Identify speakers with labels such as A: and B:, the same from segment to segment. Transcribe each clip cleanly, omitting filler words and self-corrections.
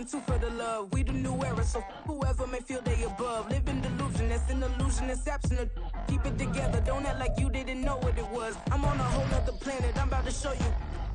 A: one, two for the love. We the new era, so whoever may feel they above. Live in delusion, that's an illusion, it's absent. Keep it together, don't act like you didn't know what it was. I'm on a whole nother planet, I'm about to show you.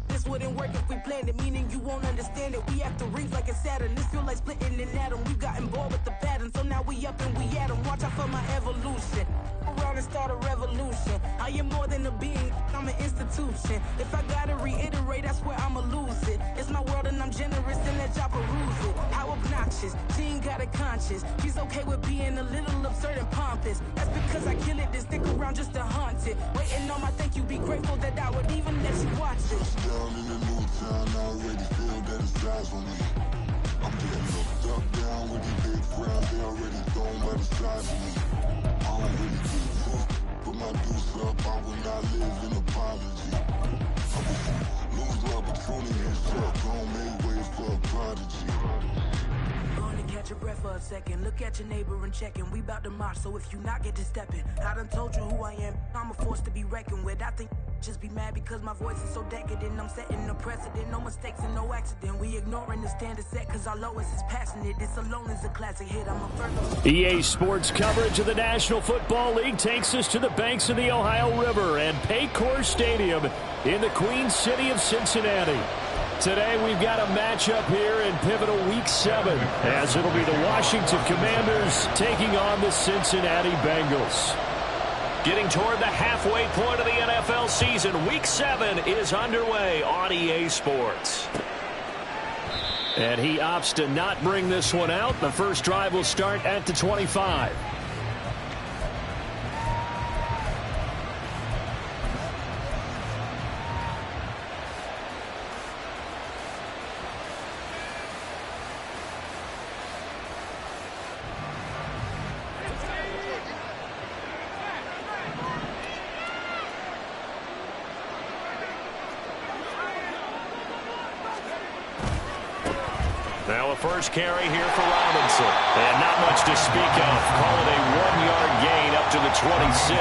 A: This wouldn't work if we planned it, meaning you won't understand it. We have to rings like a Saturn, this feel like splitting an atom. We've gotten bored with the pattern, so now we up and we at 'em. Watch out for my evolution. Around and start a revolution. I am more than a being, I'm an institution. If I gotta reiterate, that's where I'ma lose it. It's my world and I'm generous and let y'all peruse it. How obnoxious, she ain't got a conscience. She's okay with being a little absurd and pompous. That's because I kill it, then stick around just to haunt it. Waiting on my thank you, be grateful that I would even let you watch it.
B: Down in the new town, I already feel that it's eyes on me. I'm getting looked up, down with these big crowds, they already thrown by the sides of me. I don't really give a fuck, put my deuce up, I will not live in apology. I wish you lose the opportunity and shut, gon' make way for a prodigy.
A: Gonna catch your breath for a second, look at your neighbor and checking. We bout to march, so if you not get to stepping. I done told you who I am, I'm a force to be reckoned with. I think just be mad because my voice is so decadent. I'm setting a precedent, no mistakes and no accident. We ignoring the standard set cause our lowest is passionate. This alone is a classic hit, I'm a first.
C: EA Sports coverage of the National Football League takes us to the banks of the Ohio River and Paycor Stadium in the Queen City of Cincinnati. Today we've got a matchup here in pivotal Week 7 as it'll be the Washington Commanders taking on the Cincinnati Bengals. Getting toward the halfway point of the NFL season, Week 7 is underway on EA Sports. And he opts to not bring this one out. The first drive will start at the 25. Now a first carry here for Robinson. And not much to speak of. Call it a 1-yard gain up to the 26.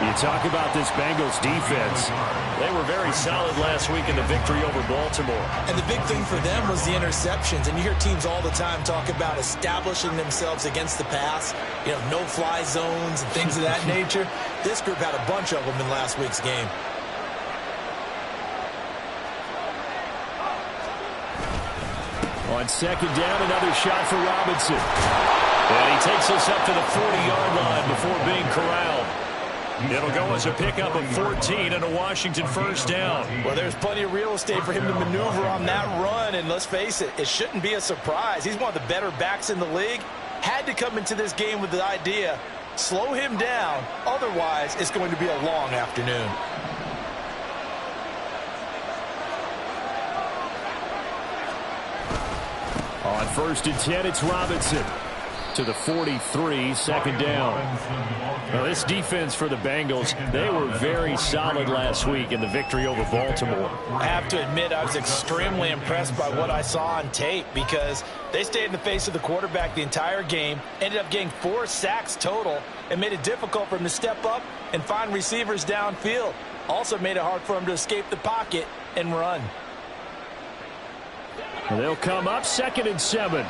C: You talk about this Bengals defense. They were very solid last week in the victory over Baltimore.
D: And the big thing for them was the interceptions. And you hear teams all the time talk about establishing themselves against the pass. You know, no-fly zones and things of that nature. This group had a bunch of them in last week's game.
C: On second down, another shot for Robinson. And he takes us up to the 40-yard line before being corralled. It'll go as a pickup of 14 and a Washington first down.
D: Well, there's plenty of real estate for him to maneuver on that run. And let's face it, it shouldn't be a surprise. He's one of the better backs in the league. Had to come into this game with the idea, slow him down. Otherwise, it's going to be a long afternoon.
C: On first and 10, it's Robinson to the 43, second down. Now, this defense for the Bengals, they were very solid last week in the victory over Baltimore.
D: I have to admit, I was extremely impressed by what I saw on tape because they stayed in the face of the quarterback the entire game, ended up getting 4 sacks total, and made it difficult for him to step up and find receivers downfield. Also made it hard for him to escape the pocket and run.
C: They'll come up second and 7.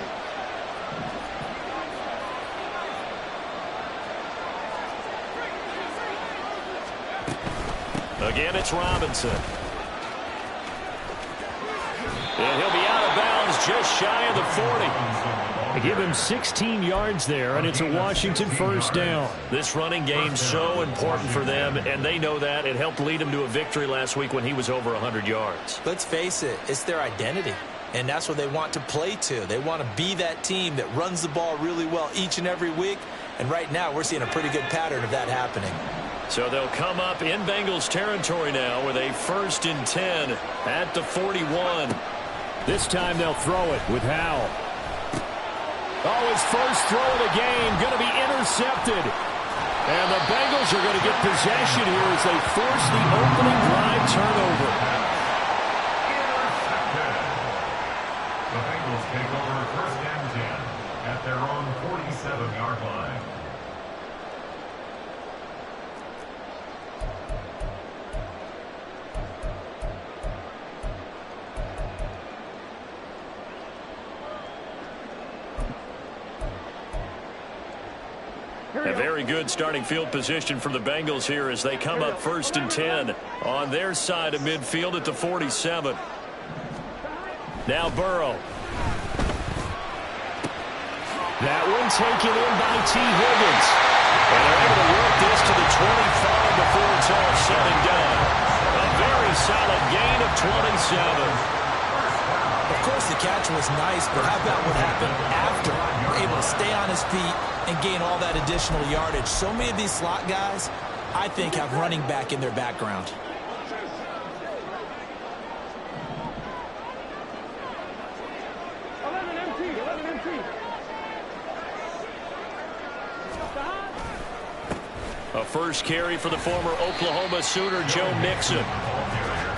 C: Again, it's Robinson. And he'll be out of bounds just shy of the 40. They give him 16 yards there, and it's a Washington first down. This running game's so important for them, and they know that. It helped lead them to a victory last week when he was over 100 yards.
D: Let's face it, it's their identity. And that's what they want to play to. They want to be that team that runs the ball really well each and every week. And right now, we're seeing a pretty good pattern of that happening.
C: So they'll come up in Bengals territory now with a first and 10 at the 41. This time they'll throw it with Howell. Oh, his first throw of the game going to be intercepted. And the Bengals are going to get possession here as they force the opening drive turnover.
E: The Bengals take over first and 10 at their own 47-yard line.
C: A very good starting field position for the Bengals here as they come up 1st and 10 on their side of midfield at the 47. Now Burrow. That one taken in by T. Higgins. And they're able to work this to the 25 before it's all said and done. A very solid gain of 27.
D: Of course, the catch was nice, but how about what happened after? Able to stay on his feet and gain all that additional yardage. So many of these slot guys, I think, have running back in their background.
C: A first carry for the former Oklahoma Sooner, Joe Mixon.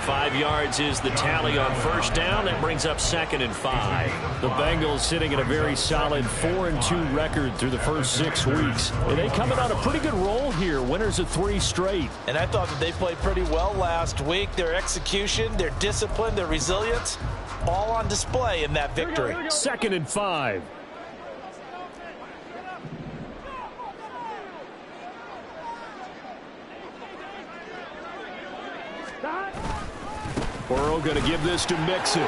C: 5 yards is the tally on first down. That brings up 2nd and 5. The Bengals sitting at a very solid 4-2 record through the first 6 weeks. And they coming on a pretty good roll here. Winners of 3 straight.
D: And I thought that they played pretty well last week. Their execution, their discipline, their resilience, all on display in that victory.
C: 2nd and 5. Burrow going to give this to Mixon. And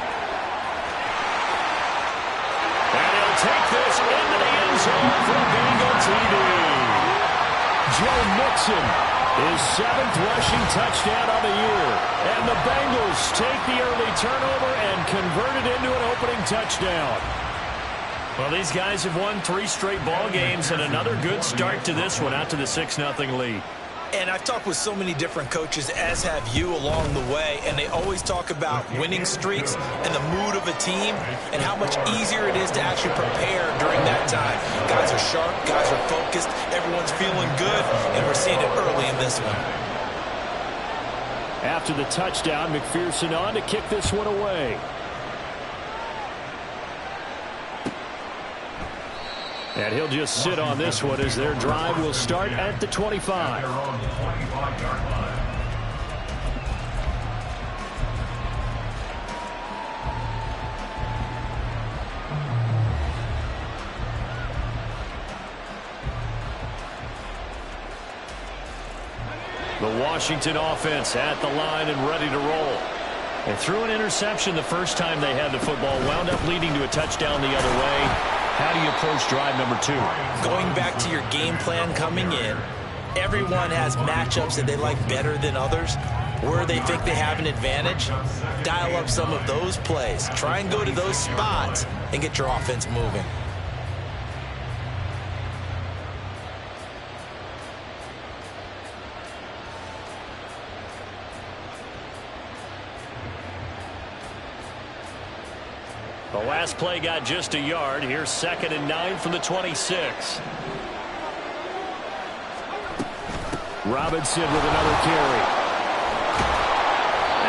C: he'll take this into the end zone for a Bengal TD. Joe Mixon, his 7th rushing touchdown on the year. And the Bengals take the early turnover and convert it into an opening touchdown. Well, these guys have won 3 straight ball games and another good start to this one out to the 6-0 lead.
D: And I've talked with so many different coaches, as have you, along the way, and they always talk about winning streaks and the mood of a team and how much easier it is to actually prepare during that time. Guys are sharp, guys are focused, everyone's feeling good, and we're seeing it early in this one.
C: After the touchdown, McPherson on to kick this one away. And he'll just sit on this one as their drive will start at the 25. The Washington offense at the line and ready to roll. And threw an interception the first time they had the football, wound up leading to a touchdown the other way. How do you approach drive number 2?
D: Going back to your game plan coming in, everyone has matchups that they like better than others. Where they think they have an advantage, dial up some of those plays. Try and go to those spots and get your offense moving.
C: The last play got just a yard. Here's 2nd and 9 from the 26. Robinson with another carry.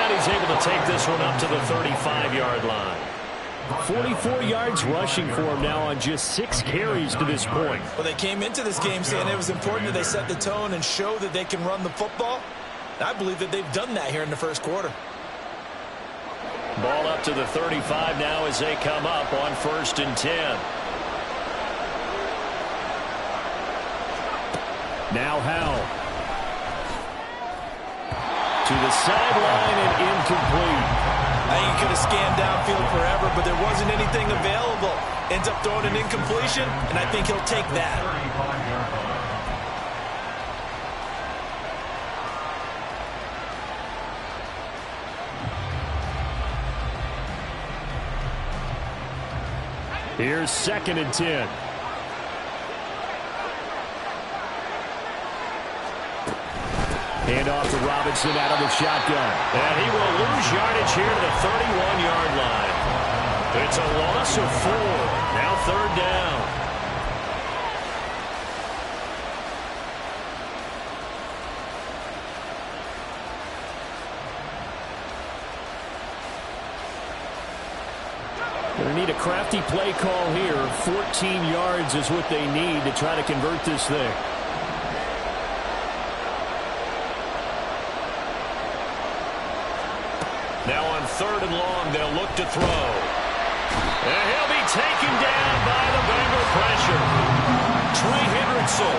C: And he's able to take this one up to the 35-yard line. 44 yards rushing for him now on just 6 carries to this point.
D: Well, they came into this game saying it was important that they set the tone and show that they can run the football. I believe that they've done that here in the first quarter.
C: Ball up to the 35 now as they come up on 1st and 10. Now Howell. To the sideline and incomplete.
D: I think he could have scanned downfield forever, but there wasn't anything available. Ends up throwing an incompletion, and I think he'll take that.
C: Here's 2nd and 10. Hand off to Robinson out of the shotgun. And he will lose yardage here to the 31-yard line. It's a loss of 4. Now 3rd down. They need a crafty play call here. 14 yards is what they need to try to convert this thing. Now on 3rd and long, they'll look to throw. And he'll be taken down by the Bengal pressure. Trey Hendrickson.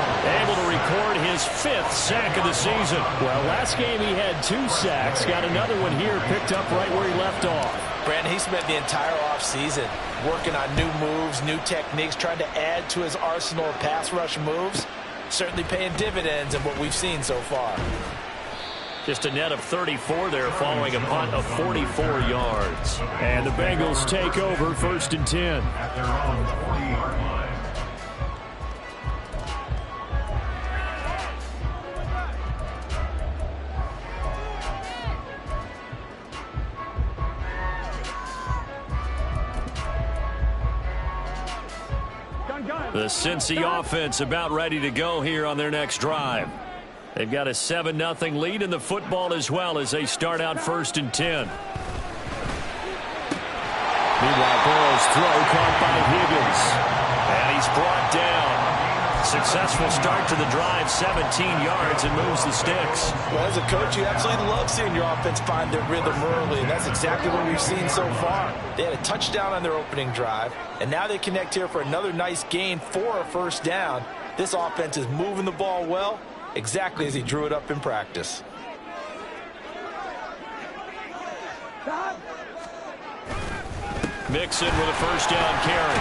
C: record his 5th sack of the season. Well, last game he had 2 sacks. Got another one here, picked up right where he left off.
D: Brandon, he spent the entire offseason working on new moves, new techniques, trying to add to his arsenal of pass rush moves. Certainly paying dividends in what we've seen so far.
C: Just a net of 34 there following a punt of 44 yards. And the Bengals take over 1st and 10.
E: At their own 40-yard line.
C: The Cincy offense about ready to go here on their next drive. They've got a 7-0 lead in the football as well as they start out 1st and 10. Meanwhile, Burrow's throw caught by Higgins. And he's brought down. Successful start to the drive, 17 yards, and moves the sticks.
D: Well, as a coach, you absolutely love seeing your offense find their rhythm early, and that's exactly what we've seen so far. They had a touchdown on their opening drive, and now they connect here for another nice gain for a 1st down. This offense is moving the ball well, exactly as he drew it up in practice.
C: Mixon with a 1st down carry.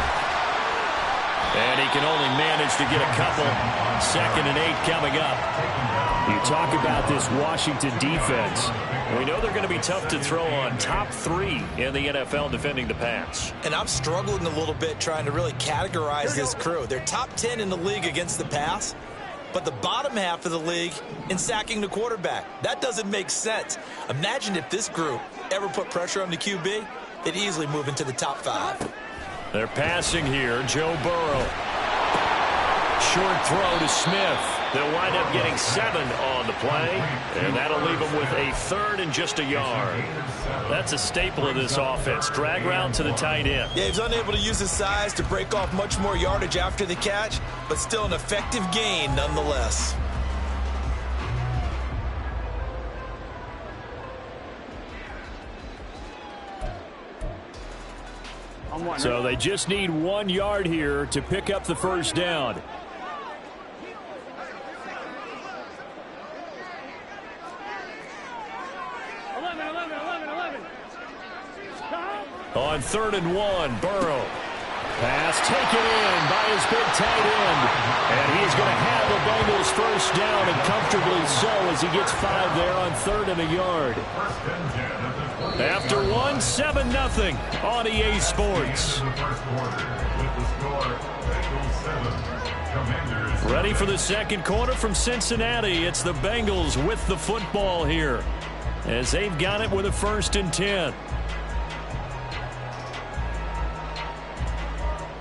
C: And he can only manage to get a couple. 2nd and 8 coming up. You talk about this Washington defense. We know they're going to be tough to throw on. Top 3 in the NFL defending the pass.
D: And I'm struggling a little bit trying to really categorize this crew. They're top 10 in the league against the pass, but the bottom half of the league in sacking the quarterback. That doesn't make sense. Imagine if this group ever put pressure on the QB, they'd easily move into the top 5.
C: They're passing here. Joe Burrow. Short throw to Smith. They'll wind up getting 7 on the play, and that'll leave them with a 3rd and just a yard. That's a staple of this offense. Drag route to the tight end.
D: Yeah, he's unable to use his size to break off much more yardage after the catch, but still an effective gain nonetheless.
C: So they just need 1 yard here to pick up the 1st down. On 3rd and 1, Burrow. Pass taken in by his big tight end. And he's going to have the Bengals 1st down, and comfortably so as he gets 5 there on 3rd and a yard. After 1, 7-0 on EA Sports. Ready for the 2nd quarter from Cincinnati. It's the Bengals with the football here as they've got it with a 1st and 10.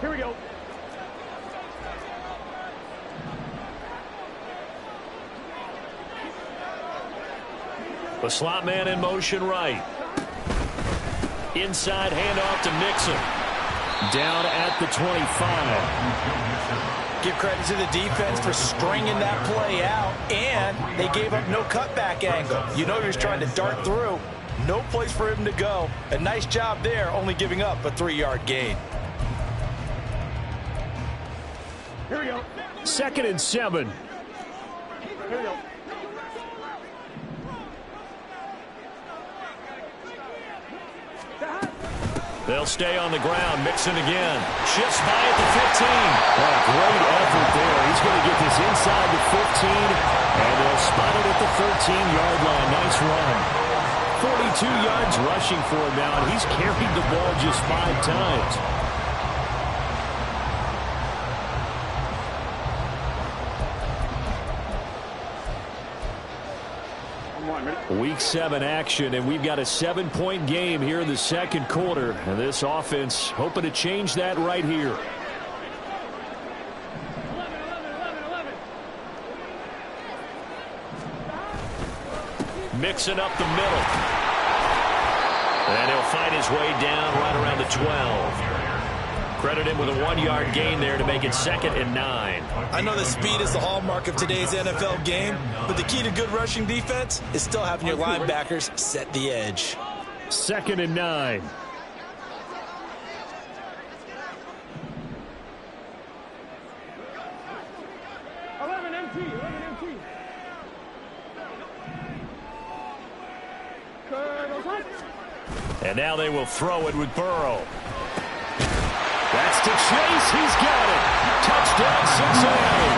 F: Here we go.
C: The slot man in motion right. Inside handoff to Mixon. Down at the 25.
D: Give credit to the defense for stringing that play out, and they gave up no cutback angle. You know he was trying to dart through. No place for him to go. A nice job there, only giving up a 3-yard gain.
F: Here we go.
C: 2nd and 7.
F: Here we go.
C: They'll stay on the ground. Mixon again. Shifts by at the 15. What a great effort there. He's going to get this inside the 15, and they'll spot it at the 13-yard line. Nice run. 42 yards rushing for him now, and he's carried the ball just 5 times. Week 7 action, and we've got a 7-point game here in the 2nd quarter. And this offense hoping to change that right here.
F: 11.
C: Mixing up the middle. And he'll find his way down right around the 12. Credit him with a 1-yard gain there to make it 2nd and 9.
D: I know that speed is the hallmark of today's NFL game, but the key to good rushing defense is still having your linebackers set the edge.
C: 2nd and 9. And now they will throw it with Burrow. That's to Chase. He's got it. Touchdown, Cincinnati.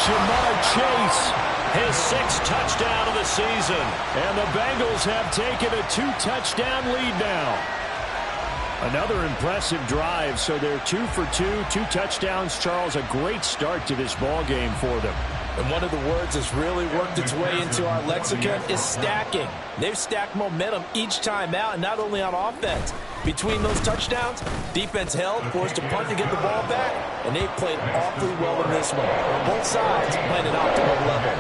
C: Jamar Chase, his 6th touchdown of the season. And the Bengals have taken a 2-touchdown lead now. Another impressive drive, so they're 2 for 2, 2 touchdowns. Charles, a great start to this ball game for them.
D: And one of the words that's really worked its way into our lexicon is stacking. They've stacked momentum each time out, and not only on offense. Between those touchdowns, defense held, forced a punt to get the ball back, and they've played awfully well in this one. Both sides playing at optimal level.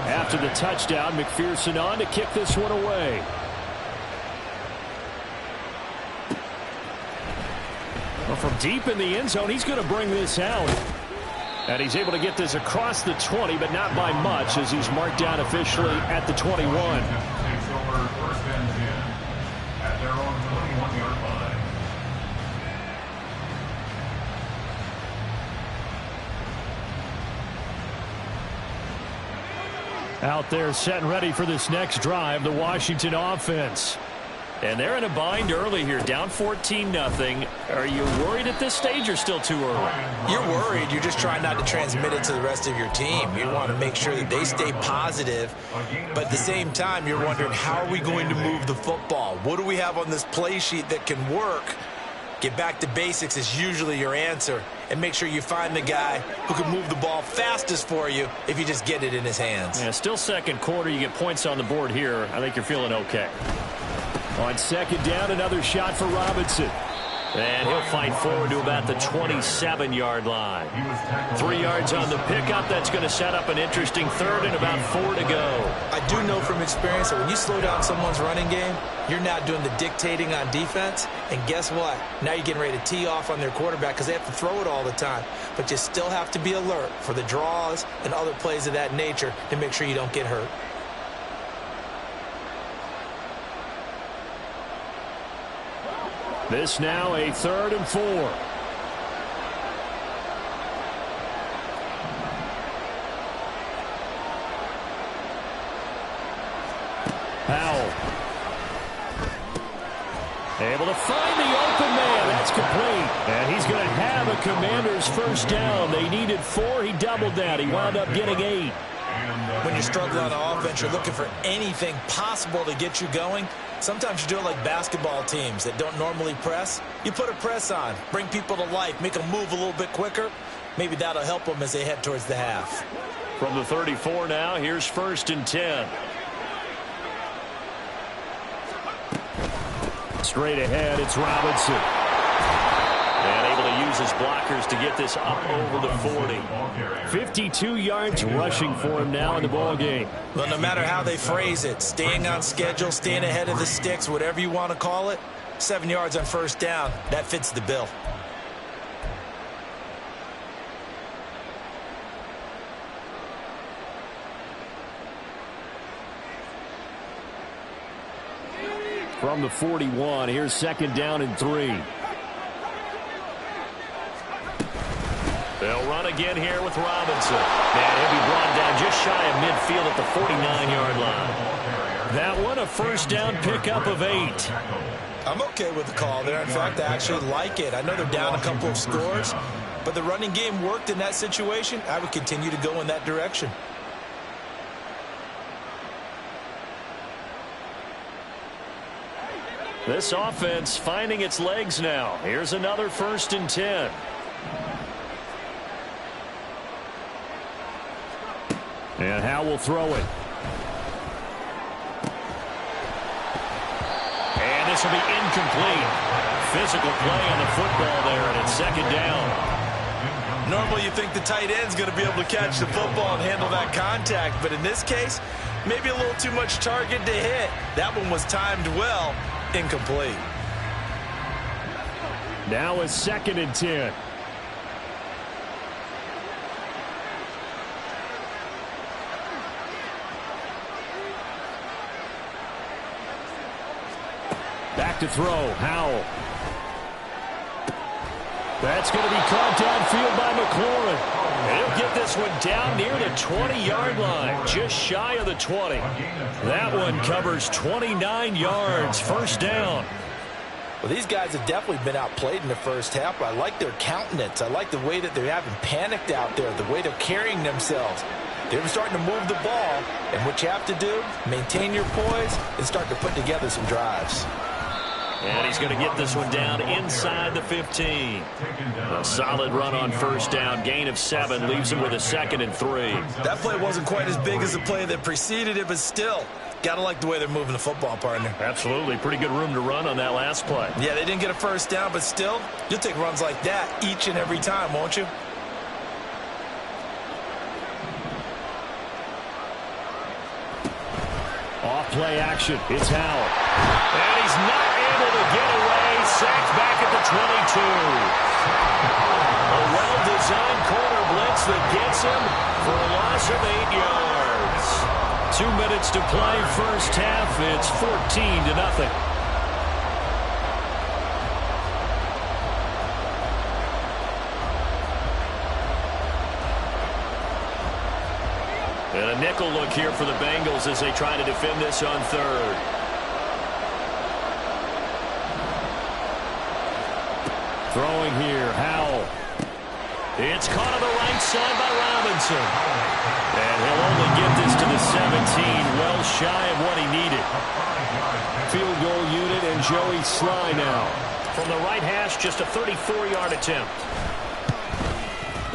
C: After the touchdown, McPherson on to kick this one away. Well, from deep in the end zone, he's going to bring this out. And he's able to get this across the 20, but not by much, as he's marked down officially at the 21.
E: Takes over first and 10 at their own 21-yard line.
C: Out there set and ready for this next drive, the Washington offense. And they're in a bind early here, down 14-0. Are you worried at this stage or still too early?
D: You're worried. You're just trying not to transmit it to the rest of your team. You want to make sure that they stay positive. But at the same time, you're wondering, how are we going to move the football? What do we have on this play sheet that can work? Get back to basics is usually your answer. And make sure you find the guy who can move the ball fastest for you if you just get it in his hands.
C: Yeah, still second quarter. You get points on the board here. I think you're feeling okay. On second down, another shot for Robinson. And he'll fight forward to about the 27-yard line. 3 yards on the pickup. That's going to set up an interesting third and about 4 to go.
D: I do know from experience that when you slow down someone's running game, you're not doing the dictating on defense. And guess what? Now you're getting ready to tee off on their quarterback because they have to throw it all the time. But you still have to be alert for the draws and other plays of that nature to make sure you don't get hurt.
C: This now a 3rd and 4. Howell. Able to find the open man. That's complete. And he's going to have a Commanders first down. They needed 4. He doubled that. He wound up getting 8.
D: When you struggle on offense, you're looking for anything possible to get you going. Sometimes you do it like basketball teams that don't normally press. You put a press on, bring people to life, make them move a little bit quicker. Maybe that'll help them as they head towards the half.
C: From the 34 now, here's 1st and 10. Straight ahead, it's Robinson. And able to use his blockers to get this up over the 40. 52 yards rushing for him now in the ball game.
D: Well, no matter how they phrase it, staying on schedule, staying ahead of the sticks, whatever you want to call it, 7 yards on first down, that fits the bill.
C: From the 41, here's 2nd down and 3. They'll run again here with Robinson. And he'll be brought down just shy of midfield at the 49-yard line. That one, a first down pickup of 8.
D: I'm okay with the call there. In fact, I actually like it. I know they're down a couple of scores, but the running game worked in that situation. I would continue to go in that direction.
C: This offense finding its legs now. Here's another 1st and 10. And Howe will throw it. And this will be incomplete. Physical play on the football there, and it's 2nd down.
D: Normally you think the tight end's going to be able to catch the football and handle that contact, but in this case, maybe a little too much target to hit. That one was timed well. Incomplete.
C: Now it's 2nd and 10. Back to throw, Howell. That's going to be caught downfield by McLaurin. He'll get this one down near the 20-yard line, just shy of the 20. That one covers 29 yards, first down.
D: Well, these guys have definitely been outplayed in the first half, but I like their countenance. I like the way that they haven't panicked out there, the way they're carrying themselves. They're starting to move the ball, and what you have to do, maintain your poise and start to put together some drives.
C: And he's going to get this one down inside the 15. A solid run on first down. Gain of 7 leaves him with a 2nd and 3.
D: That play wasn't quite as big as the play that preceded it, but still, got to like the way they're moving the football, partner.
C: Absolutely. Pretty good room to run on that last play.
D: Yeah, they didn't get a first down, but still, you'll take runs like that each and every time, won't you?
C: Off-play action. It's Howell. And he's not able to get away. Sacked back at the 22. A well-designed corner blitz that gets him for a loss of 8 yards. 2 minutes to play first half. It's 14-0. And a nickel look here for the Bengals as they try to defend this on third. Throwing here, Howell. It's caught on the right side by Robinson. And he'll only get this to the 17, well shy of what he needed. Field goal unit and Joey Sly now. From the right hash, just a 34-yard attempt.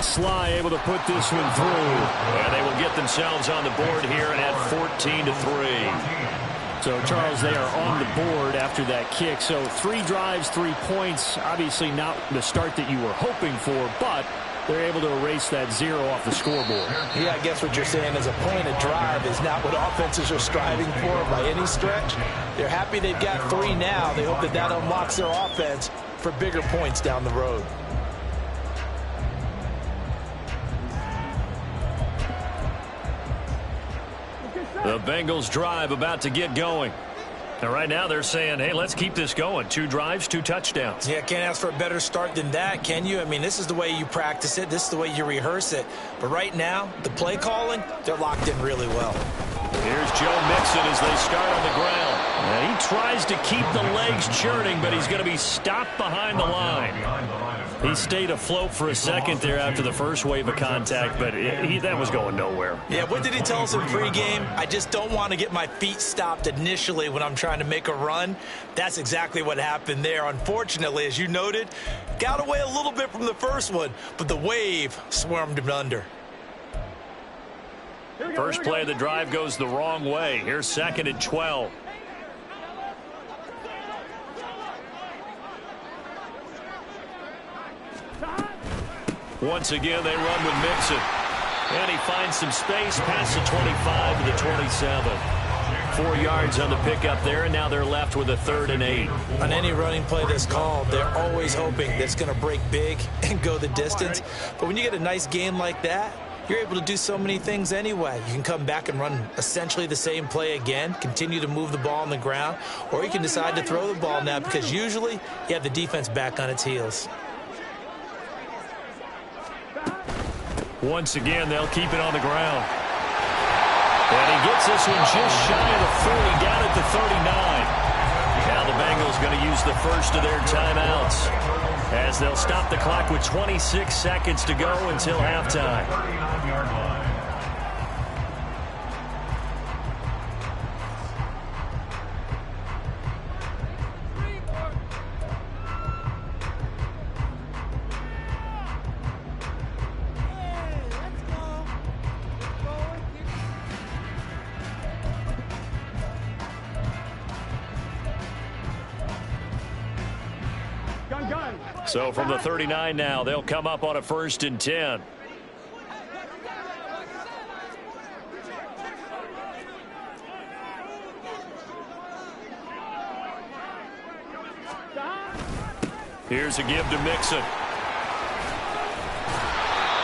C: Sly able to put this one through. And they will get themselves on the board here at 14-3. So, Charles, they are on the board after that kick. So 3 drives, 3 points. Obviously not the start that you were hoping for, but they're able to erase that 0 off the scoreboard.
D: Yeah, I guess what you're saying is a point of drive is not what offenses are striving for by any stretch. They're happy they've got 3 now. They hope that that unlocks their offense for bigger points down the road.
C: The Bengals drive about to get going. And right now they're saying, hey, let's keep this going. 2 drives, 2 touchdowns.
D: Yeah, can't ask for a better start than that, can you? I mean, this is the way you practice it. This is the way you rehearse it. But right now, the play calling, they're locked in really well.
C: Here's Joe Mixon as they start on the ground. And he tries to keep the legs churning, but he's going to be stopped behind the line. He stayed afloat for a second there after the first wave of contact, but that was going nowhere.
D: Yeah, what did he tell us in pregame? I just don't want to get my feet stopped initially when I'm trying to make a run. That's exactly what happened there. Unfortunately, as you noted, got away a little bit from the first one, but the wave swarmed him under.
C: First play of the drive goes the wrong way. Here's 2nd and 12. Once again, they run with Mixon. And he finds some space past the 25 to the 27. 4 yards on the pickup there, and now they're left with a 3rd and 8.
D: On any running play that's called, they're always hoping that it's going to break big and go the distance. But when you get a nice game like that, you're able to do so many things anyway. You can come back and run essentially the same play again, continue to move the ball on the ground, or you can decide to throw the ball now because usually you have the defense back on its heels.
C: Once again, they'll keep it on the ground. And he gets this one just shy of the 40, down at the 39. Now the Bengals going to use the first of their timeouts as they'll stop the clock with 26 seconds to go until halftime. So from the 39 now, they'll come up on a 1st and 10. Here's a give to Mixon.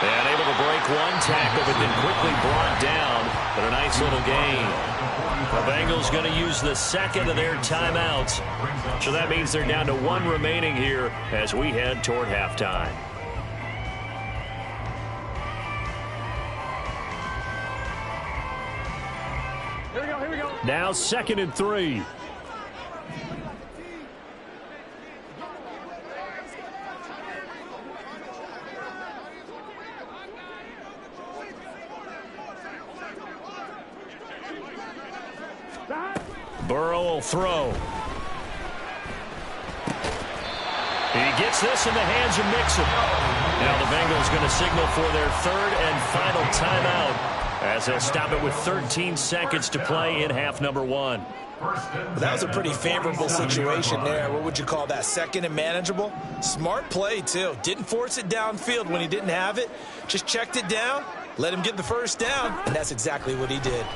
C: And able of a break, one tackle, but then quickly brought down. But a nice little gain. The Bengals going to use the second of their timeouts. So that means they're down to one remaining here as we head toward halftime.
F: Here we go.
C: Now 2nd and 3. Burrow will throw. He gets this in the hands of Mxfl. Now the Bengals going to signal for their third and final timeout as they'll stop it with 13 seconds to play in half number 1.
D: That was a pretty favorable situation there. What would you call that? Second and manageable? Smart play, too. Didn't force it downfield when he didn't have it. Just checked it down, let him get the first down, and that's exactly what he did.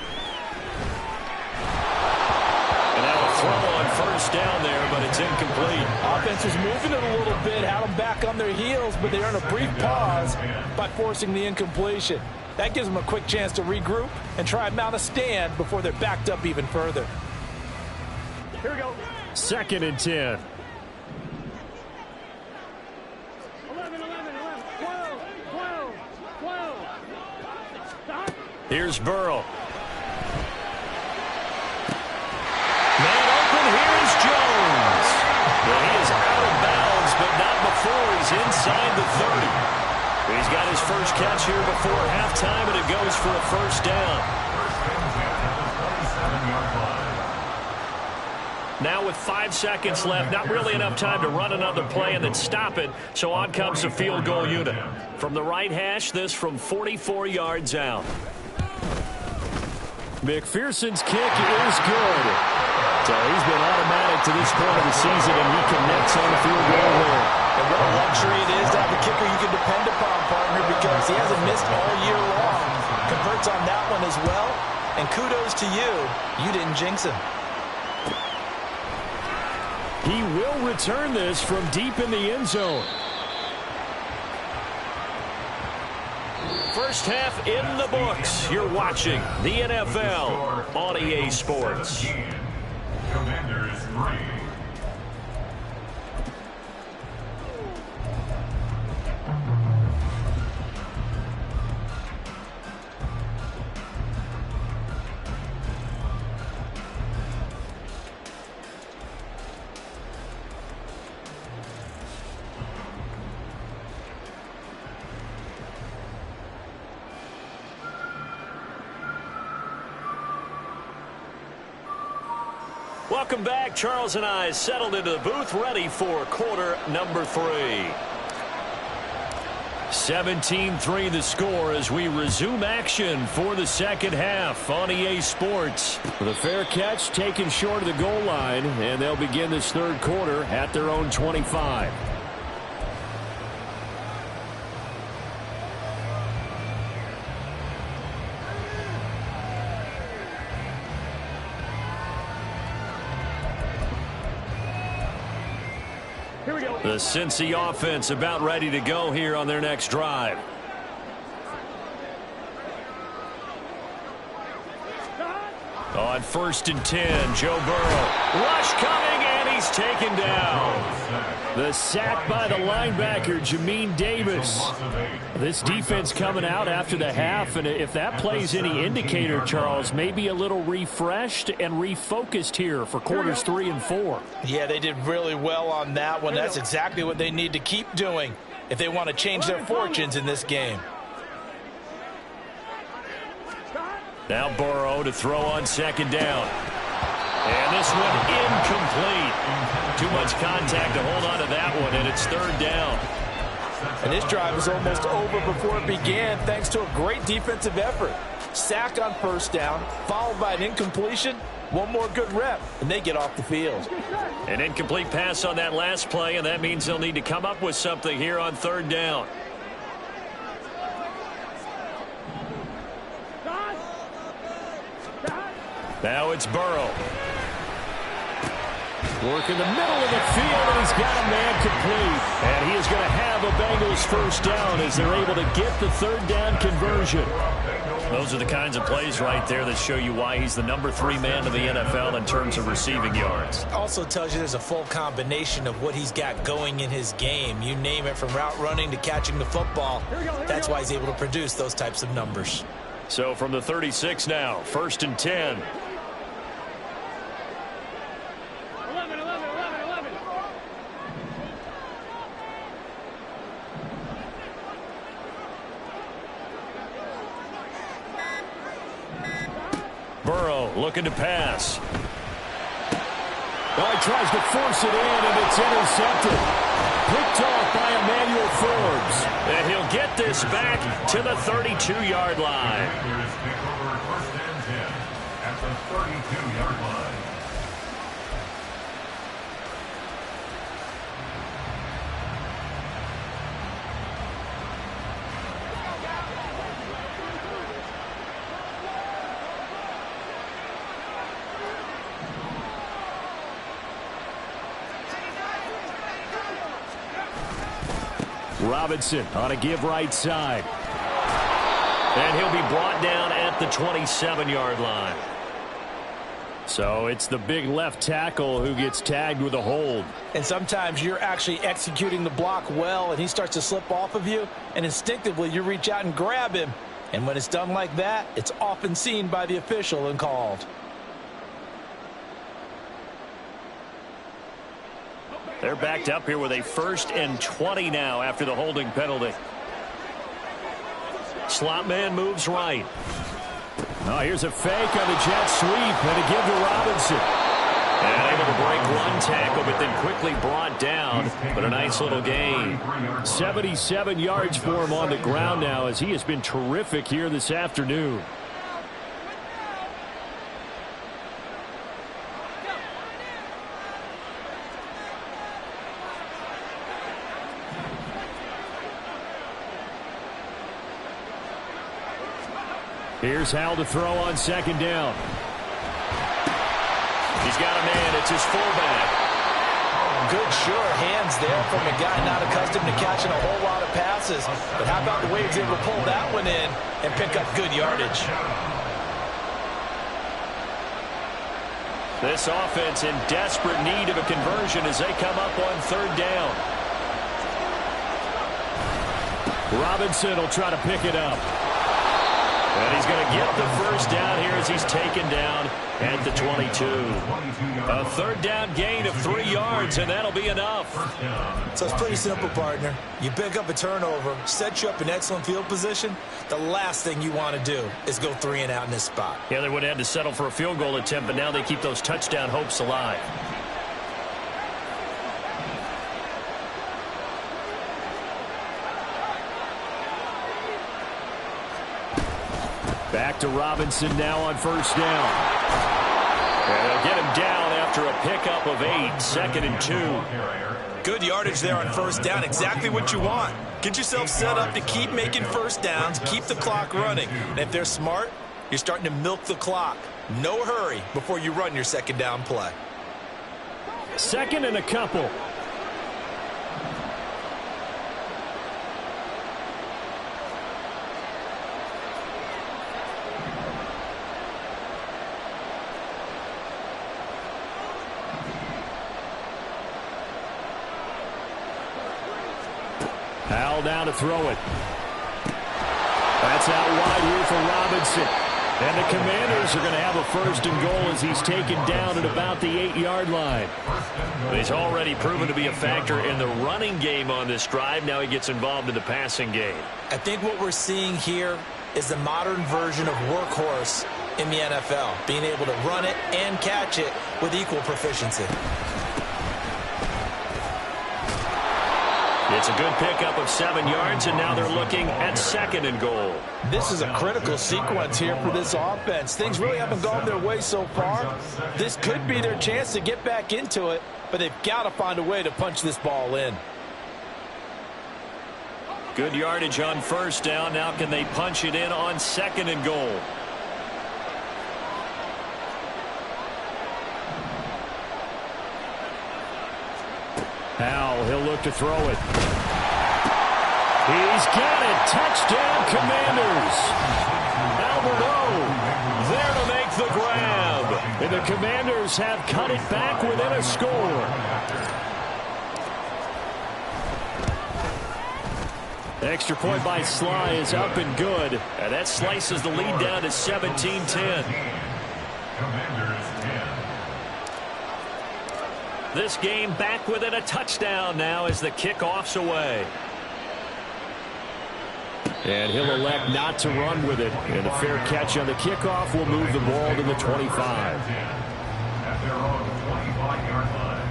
C: Throw on first down there, but it's incomplete.
D: Offense was moving it a little bit, had them back on their heels, but they earned a brief pause by forcing the incompletion. That gives them a quick chance to regroup and try and mount a stand before they're backed up even further.
F: Here we go.
C: 2nd and 10.
F: 11, 12. Stop.
C: Here's Burrow. Man open, here's Jones. Well, he is out of bounds, but not before he's inside the 30. He's got his first catch here before halftime, and it goes for a first down. Now with 5 seconds left, not really enough time to run another play and then stop it, so on comes the field goal unit. From the right hash, this from 44 yards out. McPherson's kick is good. So he's been automatic to this point of the season, and he connects on the field goal here.
D: And what a luxury it is to have a kicker you can depend upon, partner, because he hasn't missed all year long. Converts on that one as well. And kudos to you. You didn't jinx him.
C: He will return this from deep in the end zone. First half in the books. You're watching the NFL on EA Sports.
E: Commanders 3.
C: Welcome back. Charles and I settled into the booth, ready for quarter number 3. 17-3 the score as we resume action for the second half on EA Sports. With a fair catch taken short of the goal line, and they'll begin this third quarter at their own 25.
F: Here we go.
C: The Cincy offense about ready to go here on their next drive. On 1st and 10, Joe Burrow. Rush coming, and he's taken down. The sack by the linebacker, Jamin Davis. This defense coming out after the half, and if that plays any indicator, Charles, maybe a little refreshed and refocused here for quarters 3 and 4.
D: Yeah, they did really well on that one. That's exactly what they need to keep doing if they want to change their fortunes in this game.
C: Now Burrow to throw on 2nd down. And this one incomplete. Too much contact to hold on to that one, and it's 3rd down.
D: And this drive is almost over before it began thanks to a great defensive effort. Sack on 1st down, followed by an incompletion. One more good rep, and they get off the field.
C: An incomplete pass on that last play, and that means they'll need to come up with something here on 3rd down. Now it's Burrow. Working the middle of the field, and he's got a man complete. And he is going to have a Bengals first down as they're able to get the third down conversion. Those are the kinds of plays right there that show you why he's the number 3 man in the NFL in terms of receiving yards.
D: Also tells you there's a full combination of what he's got going in his game. You name it, from route running to catching the football. That's why he's able to produce those types of numbers.
C: So from the 36 now, 1st and 10.
F: 11.
C: Burrow looking to pass. Oh, he tries to force it in, and it's intercepted. Picked off by Emmanuel Forbes. And he'll get this back to the 32-yard line.
E: Here's takeover 1st and 10 at the 32-yard line.
C: Robinson on a give right side. And he'll be brought down at the 27-yard line. So it's the big left tackle who gets tagged with a hold.
D: And sometimes you're actually executing the block well, and he starts to slip off of you, and instinctively you reach out and grab him. And when it's done like that, it's often seen by the official and called.
C: They're backed up here with a 1st and 20 now after the holding penalty. Slot man moves right. Oh, here's a fake on the jet sweep, and a give to Robinson. And able to break one tackle, but then quickly brought down. But a nice little gain. 77 yards for him on the ground now, as he has been terrific here this afternoon. Here's Hal to throw on 2nd down. He's got a man. It's his fullback.
D: Good, sure hands there from a guy not accustomed to catching a whole lot of passes. But how about the way he's able to pull that one in and pick up good yardage?
C: This offense in desperate need of a conversion as they come up on 3rd down. Robinson will try to pick it up. And he's going to get the first down here as he's taken down at the 22. A 3rd down gain of 3 yards, and that'll be enough.
D: So it's pretty simple, partner. You pick up a turnover, set you up in excellent field position. The last thing you want to do is go 3 and out in this spot.
C: Yeah, they would have had to settle for a field goal attempt, but now they keep those touchdown hopes alive. Back to Robinson now on 1st down. And they'll get him down after a pickup of 8, 2nd and 2.
D: Good yardage there on 1st down, exactly what you want. Get yourself set up to keep making 1st downs, keep the clock running. And if they're smart, you're starting to milk the clock. No hurry before you run your 2nd down play.
C: 2nd and a couple. Hal down to throw it. That's out wide here for Robinson. And the Commanders are going to have a 1st and goal as he's taken down at about the 8-yard line. He's already proven to be a factor in the running game on this drive. Now he gets involved in the passing game.
D: I think what we're seeing here is the modern version of workhorse in the NFL, being able to run it and catch it with equal proficiency.
C: It's a good pickup of 7 yards, and now they're looking at 2nd and goal.
D: This is a critical sequence here for this offense. Things really haven't gone their way so far. This could be their chance to get back into it, but they've got to find a way to punch this ball in.
C: Good yardage on 1st down. Now can they punch it in on 2nd and goal? Howell, he'll look to throw it. He's got it. Touchdown, Commanders. Albert O there to make the grab. And the Commanders have cut it back within a score. Extra point by Sly is up and good. And that slices the lead down to 17-10. This game back within a touchdown now as the kickoff's away. And he'll elect not to run with it. And a fair catch on the kickoff will move the ball to the 25.
E: At their own 25-yard line.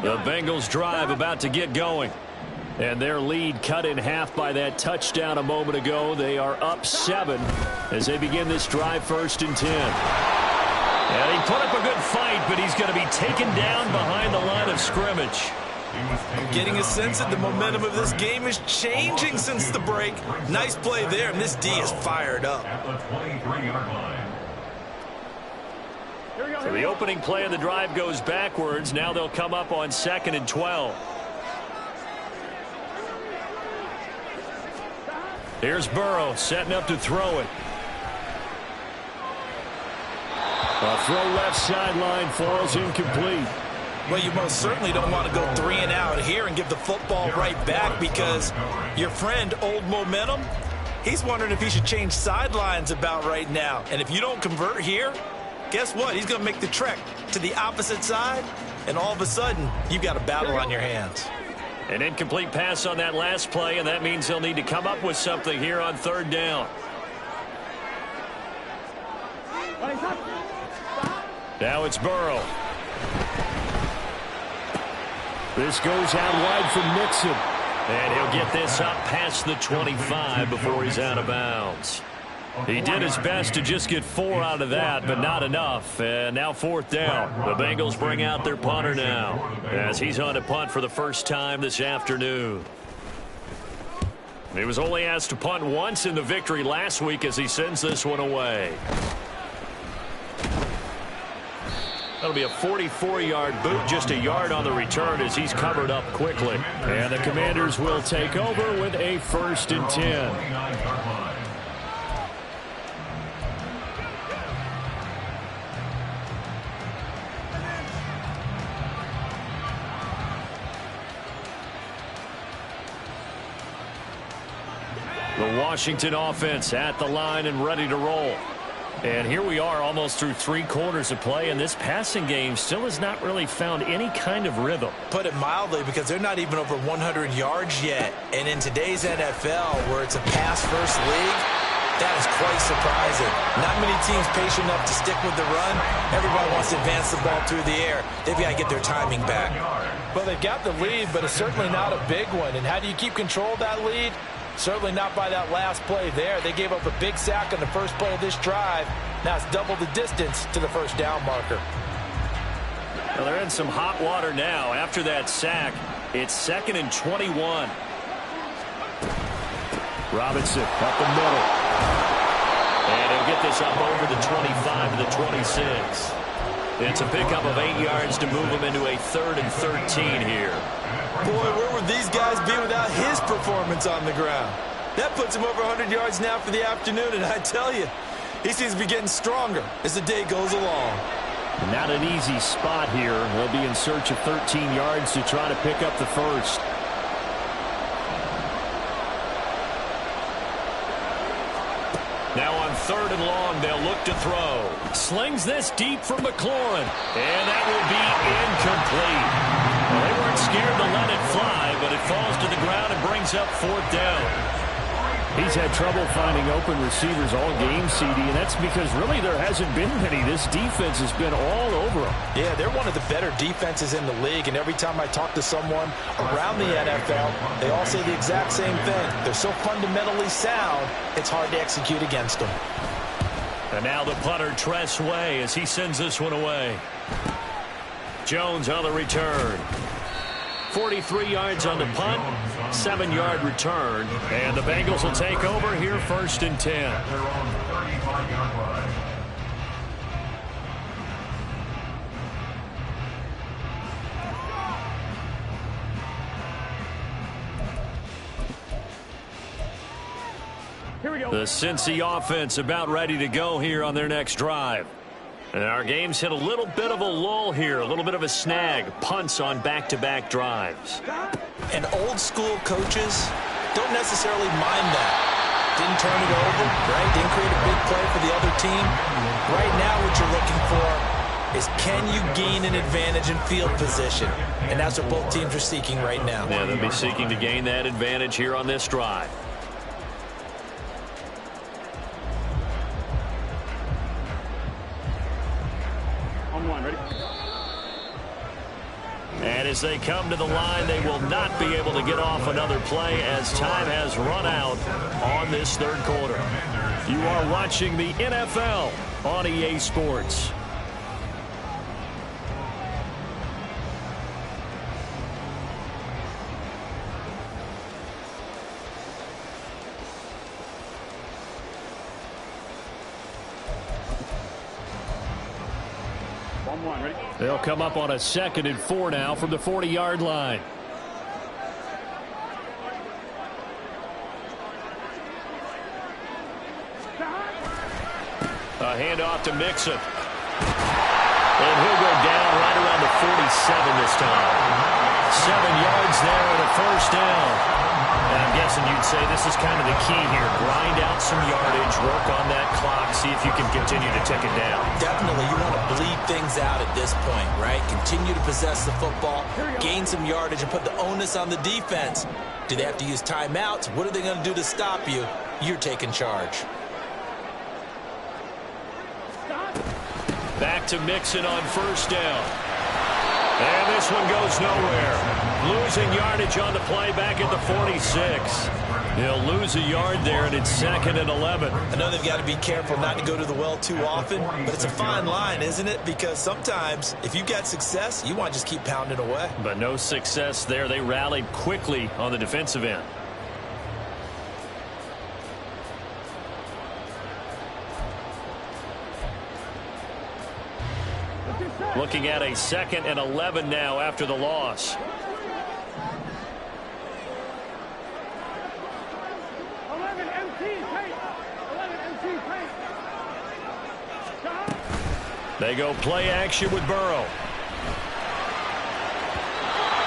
C: The Bengals drive about to get going. And their lead cut in half by that touchdown a moment ago. They are up 7 as they begin this drive 1st and 10. And he put up a good fight, but he's going to be taken down behind the line of scrimmage.
D: I'm getting a sense that the momentum of this game is changing since the break. Nice play there, and this D is fired up.
E: At the 23-yard line.
C: So the opening play of the drive goes backwards. Now they'll come up on 2nd and 12. Here's Burrow setting up to throw it. A throw left sideline falls incomplete.
D: Well, you most certainly don't want to go 3 and out here and give the football right back, because your friend, Old Momentum, he's wondering if he should change sidelines about right now. And if you don't convert here, guess what? He's going to make the trek to the opposite side, and all of a sudden, you've got a battle on your hands.
C: An incomplete pass on that last play, and that means they'll need to come up with something here on 3rd down. Now it's Burrow. This goes out wide from Mixon. And he'll get this up past the 25 before he's out of bounds. He did his best to just get 4 out of that, but not enough. And now 4th down. The Bengals bring out their punter now as he's on to punt for the first time this afternoon. He was only asked to punt once in the victory last week as he sends this one away. That'll be a 44-yard boot, just a yard on the return as he's covered up quickly. And the Commanders will take over with a 1st and 10. The Washington offense at the line and ready to roll. And here we are almost through 3 quarters of play, and this passing game still has not really found any kind of rhythm.
D: Put it mildly, because they're not even over 100 yards yet. And in today's NFL, where it's a pass-first league, that is quite surprising. Not many teams patient enough to stick with the run. Everybody wants to advance the ball through the air. They've got to get their timing back. Well, they've got the lead, but it's certainly not a big one. And how do you keep control of that lead? Certainly not by that last play there. They gave up a big sack on the first play of this drive. Now it's double the distance to the first down marker.
C: Well, they're in some hot water now. After that sack, it's 2nd and 21. Robinson up the middle. And he'll get this up over the 25 to the 26. It's a pickup of 8 yards to move him into a 3rd and 13 here.
D: Boy, where would these guys be without his performance on the ground? That puts him over 100 yards now for the afternoon, and I tell you, he seems to be getting stronger as the day goes along.
C: Not an easy spot here. They'll be in search of 13 yards to try to pick up the first. Now on 3rd and long, they'll look to throw. Slings this deep from McLaurin, and that will be incomplete. Well, they weren't scared to let it fly, but it falls to the ground and brings up 4th down. He's had trouble finding open receivers all game, CD, and that's because really there hasn't been many. This defense has been all over him.
D: Yeah, they're one of the better defenses in the league, and every time I talk to someone around the NFL, they all say the exact same thing. They're so fundamentally sound, it's hard to execute against them.
C: And now the punter, Tress Way, as he sends this one away. Jones on the return. 43 yards on the punt. 7-yard return, and the Bengals will take over here 1st and 10.
E: At their own 35-yard line.
F: Here we go.
C: The Cincy offense about ready to go here on their next drive. And our game's hit a little bit of a lull here, a little bit of a snag. Punts on back-to-back drives.
D: And old school coaches don't necessarily mind that. Didn't turn it over, right? Didn't create a big play for the other team. Right now what you're looking for is can you gain an advantage in field position? And that's what both teams are seeking right now.
C: Yeah, they'll be seeking to gain that advantage here on this drive. And as they come to the line, they will not be able to get off another play as time has run out on this 3rd quarter. You are watching the NFL on EA Sports.
F: Ready?
C: They'll come up on a 2nd and 4 now from the 40-yard line. A handoff to Mxfl. And he'll go down right around the 47 this time. 7 yards there and a 1st down. And I'm guessing you'd say this is kind of the key here. Grind out some yardage, work on that clock, see if you can continue to tick it down.
D: Definitely, you want to bleed things out at this point, right? Continue to possess the football, gain some yardage, and put the onus on the defense. Do they have to use timeouts? What are they going to do to stop you? You're taking charge.
C: Back to Mixon on 1st down. And this one goes nowhere. Losing yardage on the play back at the 46. He'll lose a yard there, and it's 2nd and 11.
D: I know they've got to be careful not to go to the well too often, but it's a fine line, isn't it? Because sometimes if you got success, you want to just keep pounding away.
C: But no success there. They rallied quickly on the defensive end. Looking at a 2nd and 11 now after the loss. They go play action with Burrow.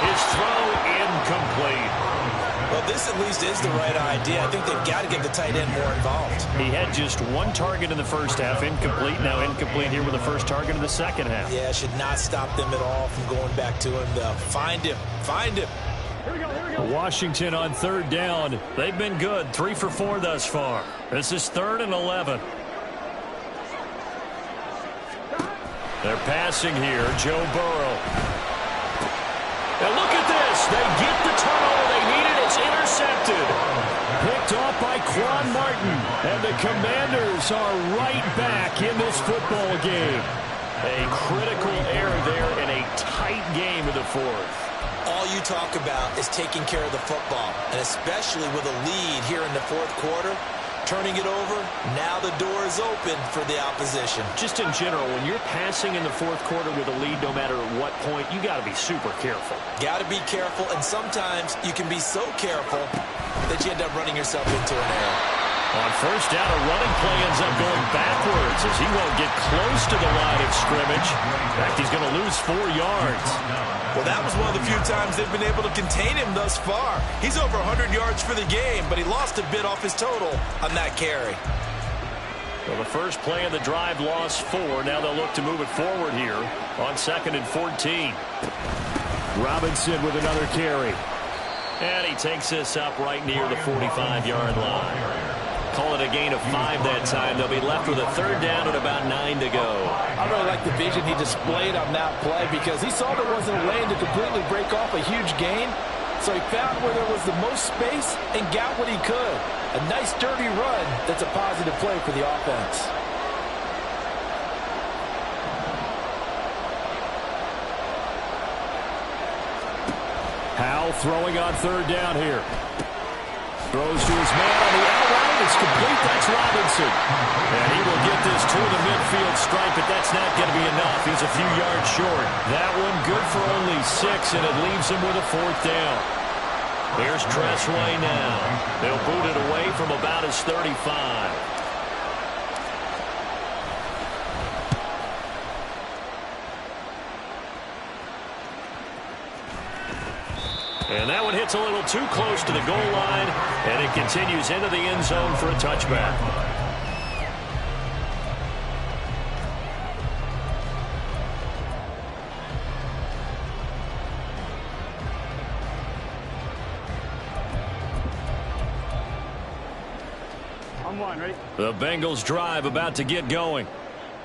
C: His throw incomplete.
D: Well, this at least is the right idea. I think they've got to get the tight end more involved.
C: He had just 1 target in the 1st half, incomplete. Now incomplete here with the 1st target in the 2nd half.
D: Yeah, should not stop them at all from going back to him, though. Find him. Find him.
F: Here we go.
C: Washington on 3rd down. They've been good. 3 for 4 thus far. This is 3rd and 11. They're passing here. Joe Burrow. And look at this. They get the turnover they needed. It's intercepted. Picked off by Quan Martin. And the Commanders are right back in this football game. A critical error there in a tight game in the 4th.
D: All you talk about is taking care of the football, and especially with a lead here in the 4th quarter. Turning it over, now the door is open for the opposition.
C: Just in general, when you're passing in the 4th quarter with a lead, no matter at what point, you got to be super careful.
D: Got to be careful, and sometimes you can be so careful that you end up running yourself into an error.
C: On 1st down, a running play ends up going backwards as he won't get close to the line of scrimmage. In fact, he's going to lose 4 yards.
D: Well, that was one of the few times they've been able to contain him thus far. He's over 100 yards for the game, but he lost a bit off his total on that carry.
C: Well, the first play of the drive lost 4. Now they'll look to move it forward here on 2nd and 14. Robinson with another carry. And he takes this up right near the 45-yard line. Call it a gain of 5 that time. They'll be left with a 3rd down and about 9 to go.
D: I really like the vision he displayed on that play because he saw there wasn't a lane to completely break off a huge gain. So he found where there was the most space and got what he could. A nice dirty run that's a positive play for the offense.
C: Powell throwing on third down here. Throws to his man on the out route. It's complete. That's Robinson. And he will get this to the midfield stripe, but that's not going to be enough. He's a few yards short. That one good for only 6, and it leaves him with a 4th down. Here's Tressway now. They'll boot it away from about his 35. And that one hits a little too close to the goal line, and it continues into the end zone for a touchback.
F: On one, ready?
C: The Bengals drive about to get going.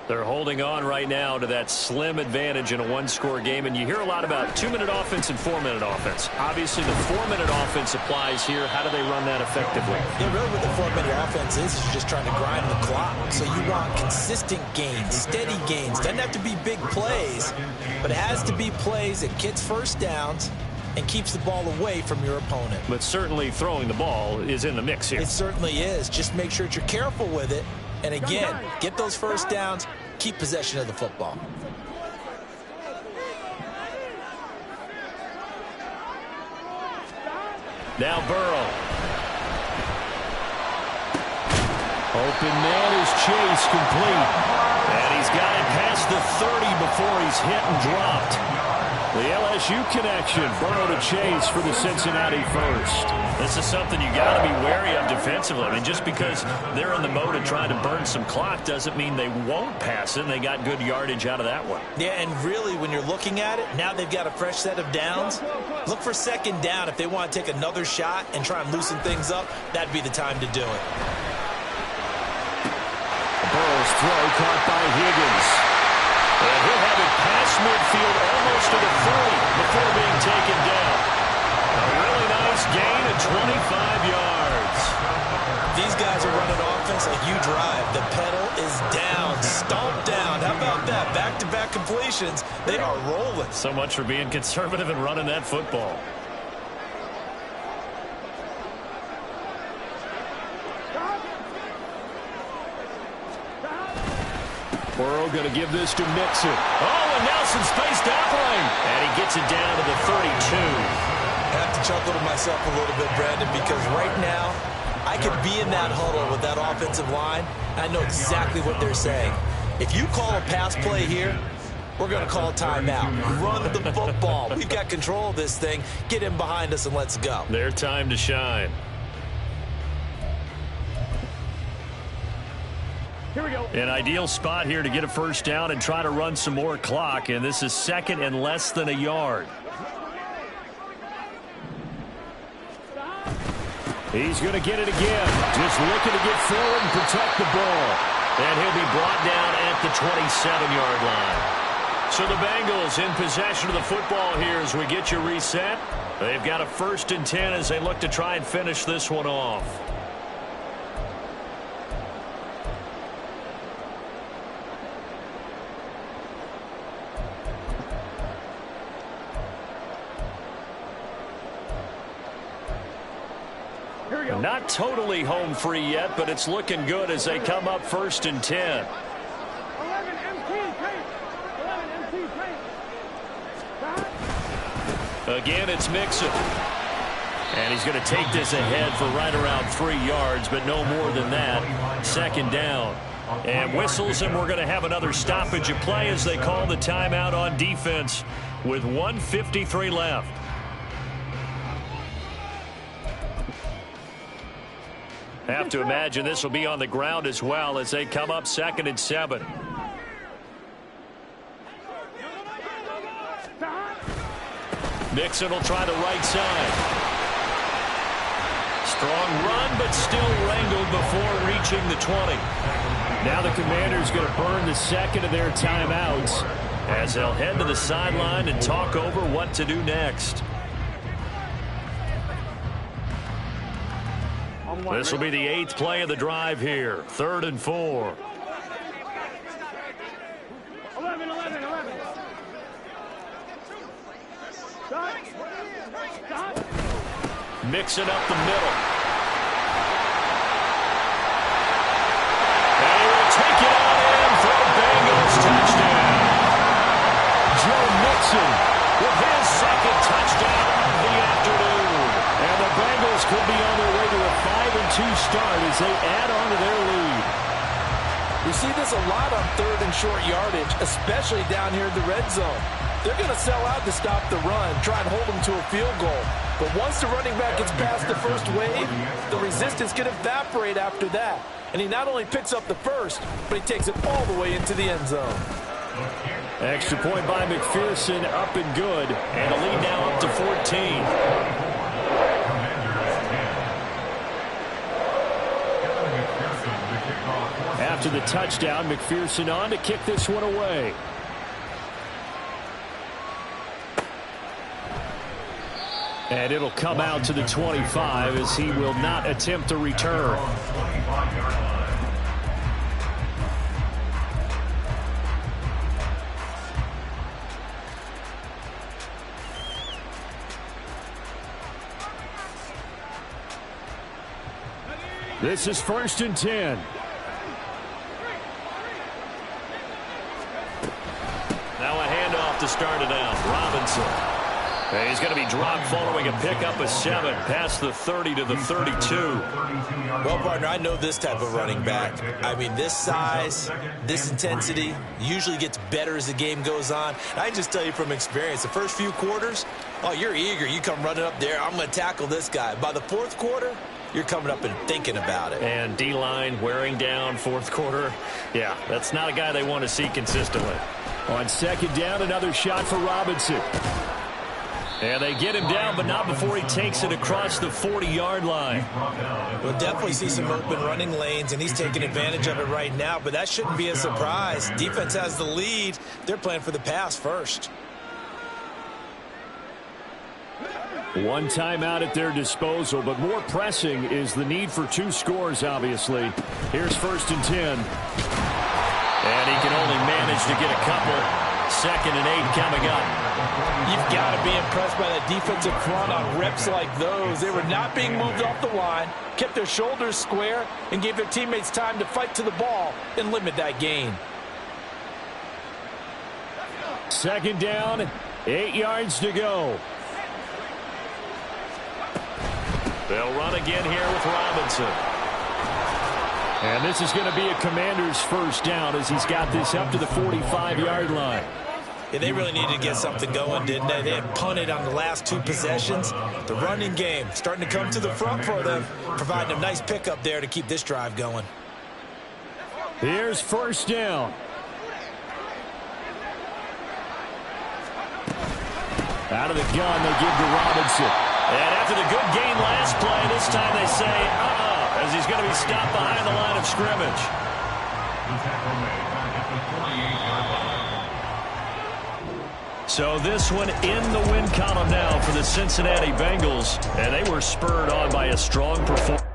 C: They're holding on right now to that slim advantage in a one-score game, and you hear a lot about 2-minute offense and 4-minute offense. Obviously, the 4-minute offense applies here. How do they run that effectively?
D: Yeah, really what the 4-minute offense is you're just trying to grind the clock. So you want consistent gains, steady gains. Doesn't have to be big plays, but it has to be plays that gets first downs and keeps the ball away from your opponent.
C: But certainly throwing the ball is in the mix here.
D: It certainly is. Just make sure that you're careful with it. And again, get those first downs, keep possession of the football.
C: Now Burrow. Open man is Chase, complete. And he's got it past the 30 before he's hit and dropped. The LSU connection, Burrow to Chase for the Cincinnati first. This is something you got to be wary of defensively. I mean, just because they're in the mode of trying to burn some clock doesn't mean they won't pass it. And they got good yardage out of that one.
D: Yeah, and really, when you're looking at it, now they've got a fresh set of downs. Look for second down. If they want to take another shot and try and loosen things up, that'd be the time to do it.
C: Burrow's throw caught by Higgins. And he'll have it past midfield almost to the 40 before being taken down. A really nice gain of 25 yards.
D: These guys are running offense like you drive. The pedal is down, stomped down. How about that? Back-to-back completions. They are rolling.
C: So much for being conservative and running that football. Burrow going to give this to Mixon. Oh, and Nelson spaced out lane. And he gets it down to the 32.
D: I have to chuckle to myself a little bit, Brandon, because right now I could be in that huddle with that offensive line. I know exactly what they're saying. If you call a pass play here, we're going to call timeout. Run the football. We've got control of this thing. Get in behind us and let's go.
C: Their time to shine.
F: Here we go.
C: An ideal spot here to get a first down and try to run some more clock, and this is second and less than a yard. He's going to get it again. Just looking to get forward and protect the ball. And he'll be brought down at the 27-yard line. So the Bengals in possession of the football here as we get you reset. They've got a 1st and 10 as they look to try and finish this one off. Not totally home free yet, but it's looking good as they come up 1st and 10.
F: 11 MT, 11 MT,
C: Again, it's Mxfl. And he's going to take this ahead for right around 3 yards, but no more than that. 2nd down. And whistles, and we're going to have another stoppage of play as they call the timeout on defense with 1:53 left. Have to imagine this will be on the ground as well as they come up 2nd and 7. Mixon will try the right side. Strong run, but still wrangled before reaching the 20. Now the Commanders going to burn the 2nd of their timeouts as they'll head to the sideline and talk over what to do next. This will be the 8th play of the drive here. 3rd and 4.
F: 11.
C: mixing up the middle. And he will take it on in for a Bengals touchdown. Joe Mixon with his second touchdown of the afternoon. And the Bengals could be on their way to a 5-2 start as they add on to their lead.
D: We see this a lot on third and short yardage, especially down here in the red zone. They're going to sell out to stop the run, try and hold them to a field goal. But once the running back gets past the first wave, the resistance can evaporate after that. And he not only picks up the first, but he takes it all the way into the end zone.
C: Extra point by McPherson, up and good. And a lead now up to 14. After the touchdown, McPherson on to kick this one away. And it'll come out to the 25 as he will not attempt a return. This is 1st and 10. Now a handoff to start it out. Robinson. He's going to be dropped following a pickup of 7 past the 30 to the 32.
D: Well, partner, I know this type of running back. I mean, this size, this intensity usually gets better as the game goes on. I can just tell you from experience, the first few quarters, oh, you're eager. You come running up there, I'm going to tackle this guy. By the fourth quarter, you're coming up and thinking about it.
C: And D-line wearing down fourth quarter. Yeah, that's not a guy they want to see consistently. On 2nd down, another shot for Robinson. And they get him down, but not before he takes it across the 40-yard line.
D: We'll definitely see some open running lanes, and he's taking advantage of it right now, but that shouldn't be a surprise. Defense has the lead. They're playing for the pass first.
C: One timeout at their disposal, but more pressing is the need for 2 scores, obviously. Here's 1st and 10. And he can only manage to get a couple. 2nd and 8 coming up.
D: You've got to be impressed by that defensive front on reps like those. They were not being moved off the line, kept their shoulders square, and gave their teammates time to fight to the ball and limit that gain.
C: 2nd down, 8 yards to go. They'll run again here with Robinson. And this is going to be a Commander's 1st down as he's got this up to the 45-yard line.
D: Yeah, they really needed to get something going, didn't they? They had punted on the last 2 possessions. The running game starting to come to the front for them, providing a nice pickup there to keep this drive going.
C: Here's 1st down. Out of the gun, they give to Robinson. And after the good gain last play, this time they say, as he's going to be stopped behind the line of scrimmage. So this one in the win column now for the Cincinnati Bengals, and they were spurred on by a strong performance.